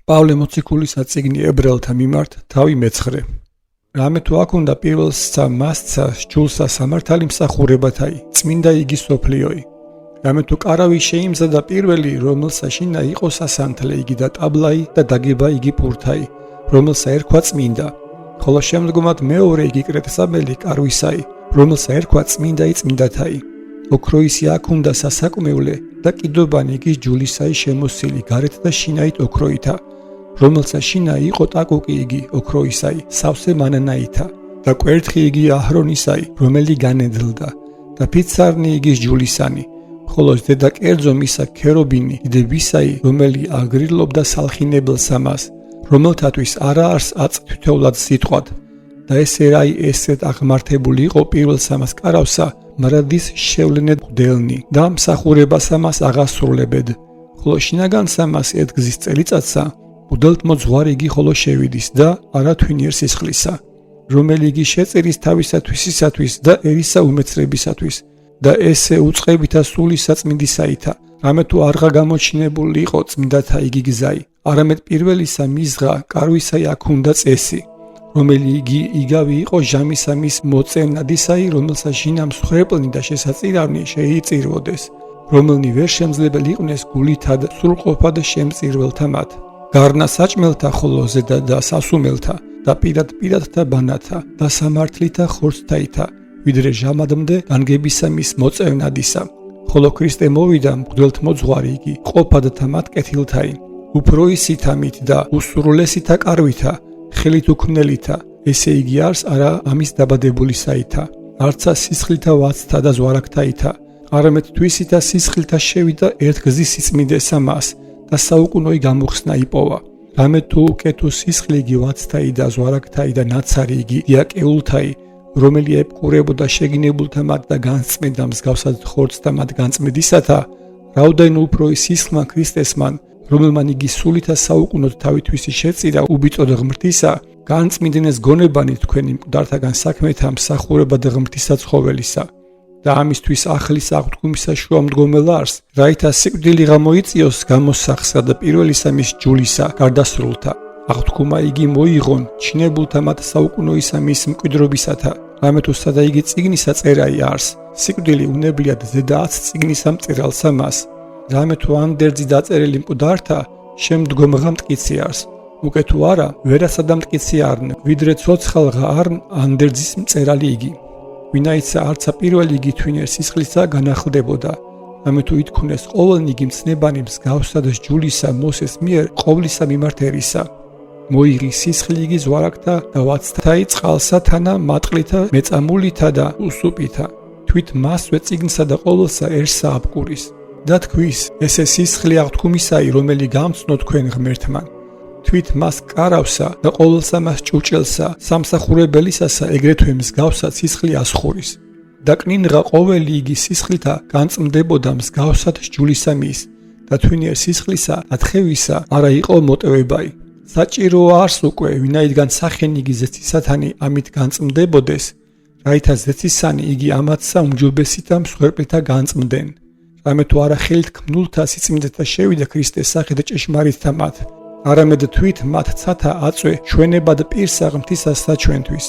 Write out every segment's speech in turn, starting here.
პავლე მოციქულის წიგნი ებრაელთა მიმართ თავი მეცხრე. რამე თუ აქ უნდა პირველსა მასცა ჯულსა სამართალი მსახურებათაი, წმინდა იგი სოფლიოი. რამე თუ კარავი შეიმზადა პირველი, რომელსა შინა იყო სასანთლე იგი და ტაბლაი და დაგება იგი პურთაი, რომელსა ერქვა წმინდა. ხოლო შემდგომად მეორე იგი კრეტსაბელი კარვისაი, რომელსა ერქვა წმინდაი წმინდათაი. ოქროისი აქ უნდა სასაკმევლე და კიდობანი იგი ჯულისაი შემოსილი გარეთ და შინაით ოქროითა, რომელსა შინა იყო ტაკუკი იგი ოქროისაი, სავსე მანანაითა და კვერთხი იგი აჰრონისაი, რომელი განედლდა და ფიცარნი იგი ჯულისანი, ხოლო ზედა კერძო მისა ქერობინი დებისაი, რომელი აგრილობდა სალხინებელს ამას, რომელთათვის არა არს აწ თითოეულად სიტყვად და ესე რაი ესეთ აღმართებული იყო პირველ სამას კარავსა, მრადის შევლენედ მღვდელნი და მსახურებას ამას აღასრულებედ, ხოლო შინაგან სამას ერთგზის წელიწადსა მღვდელთ მოძღვარი იგი ხოლო შევიდის და არა თვინიერ სისხლისა, რომელი იგი შეწირის თავისათვისისათვის და ერისა უმეცრებისათვის და ესე უწყებითა სული საწმინდისაითა, რამე თუ არღა გამოჩინებული იყო წმინდათა იგი გზაი, არამედ პირველისა მისღა კარვისაი აქ უნდა წესი, რომელი იგი იგავი იყო ჟამისა მის მოწევნადისაი, რომელსა შინა მსხვერპლნი და შესაწირავნი შეიწირვოდეს, რომელნი ვერ შემძლებელი იყვნენ გულითა და სრულყოფა და შემწირველთა მათ, გარნა საჭმელთა ხოლო ზედა და სასუმელთა და პირადთა ბანათა და სამართლითა ხორცთაითა, ვიდრე ჟამადმდე განგებისა მის მოწევნადისა, ხოლო ქრისტე მოვიდა მღვდელთ მოძღვარი იგი ყოფადთა მათ კეთილთაი, უფროისითა მით და უსრულესითა კარვითა, ხელით უქმნელითა, ესე იგი არს არა ამის დაბადებულისაითა, არცა სისხლითა ვაცთა და ზვარაგთაითა, არამედ თვისითა სისხლითა შევიდა ერთგზის სიწმინდესა მას და საუკუნოი გამოხსნა იპოვა. რამე თუ უკეთო სისხლი იგი ვაცთაი და ზვარაგთაი და ნაცარი იგი დიაკეულთაი, რომელი ეპყურებოდა შეგინებულთა მათ და განწმენდა მსგავსად ხორცთა მათ განწმედისათა, რაუდენ უფროი სისხლმა ქრისტესმან, რომელმან იგი სულითა საუკუნოდ თავითვისი შეწირა უბიწოდ ღმრთისა, განწმინდნეს გონებანი თქვენი მკვდართაგან საქმეთა მსახურება და ღმრთისა ცხოველისა და ამისთვის ახლის აღთქმისა შუამდგომელ არს, რაითა სიკვდილი გამოიწიოს გამოსახსა და პირველისა მის ჯულისა გარდასრულთა. აღთქუმა იგი მოიღონ ჩინებულთა მათ საუკუნოისა მის მკვიდრობისათა, რამე თუ სადა იგი წიგნისა წერაი არს, სიკვდილი უნებლიად ზედაც წიგნისა მწერალსა მას. რამე თუ ანდერძი დაწერილი მკვდართა, შემდგომღა მტკიცი არს, უკე თუ არა, ვერასადა მტკიცი არნ, ვიდრე ცოცხალღა არნ ანდერძის მწერალი იგი. ვინაიცა არცა პირველი იგი თვინიერ სისხლისა განახლდებოდა, რამე თუ ითქვნეს ყოველნი იგი მცნებანი მსგავსად ჯულისა მოსეს მიერ ყოვლისა მიმართ ერისა. მოიღი სისხლი იგი ზვარაგთა და ვაცთაი წყალსა თანა მატყლითა მეწამულითა და უსუპითა, თვით მასვე წიგნსა და ყოველსაერსა აბკურის. და თქვის, ესე სისხლი აღთქმისაი, რომელი გამცნო თქვენ ღმერთმან. თვით მას კარავსა და ყოველსა მას ჭურჭელსა, სამსახურებელისასა ეგრეთვე მსგავსად სისხლი ასხურის. და კნინღა ყოველი იგი სისხლითა განწმდებოდა მსგავსად ჯულისა მის და თვინიერ სისხლისა ათხევისა არა იყო მოტევებაი. საჭიროა არს უკვე, ვინაიდან სახენი იგი ზეცისათანი ამით განწმდებოდეს, რაითა ზეცისანი იგი ამათსა უმჯობესითა მსხვერპლითა განწმდნენ. რამე თუ არა ხელით ქმნულთა სიწმინდეთა შევიდა ქრისტეს სახით ჭეშმარიტთა მათ, არამედ თვით მათ ცათა აწვე ჩვენებად პირსა ღმრთისასა ჩვენთვის.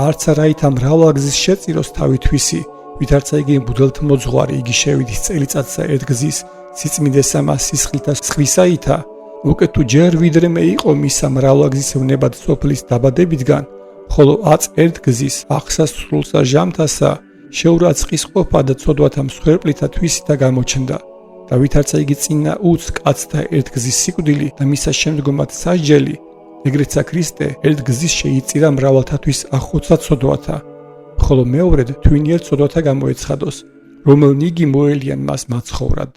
არცა რაითა მრავალგზის შეწიროს თავითვისი, ვითარცა იგი მღვდელთ მოძღვარი იგი შევიდის წელიწადსა ერთგზის სიწმინდესა მას სისხლითა სხვისაითა, უკე თუ ჯერ ვიდრე მე იყო მისა მრავალგზის ვნებად სოფლის დაბადებიდან, ხოლო აწ ერთგზის აღსასრულსა ჟამთასა შეურაცხის ყოფა და ცოდვათა მსხვერპლითა თვისითა გამოჩნდა და ვითარცა იგი წინა უც კაცთა ერთგზის სიკვდილი და მისა შემდგომად სასჯელი, ეგრეცა ქრისტე ერთგზის შეიწირა მრავალთათვის ახოცა ცოდვათა, ხოლო მეორედ თვინიერ ცოდვათა გამოეცხადოს, რომელნი იგი მოელიან მას მაცხოვრად.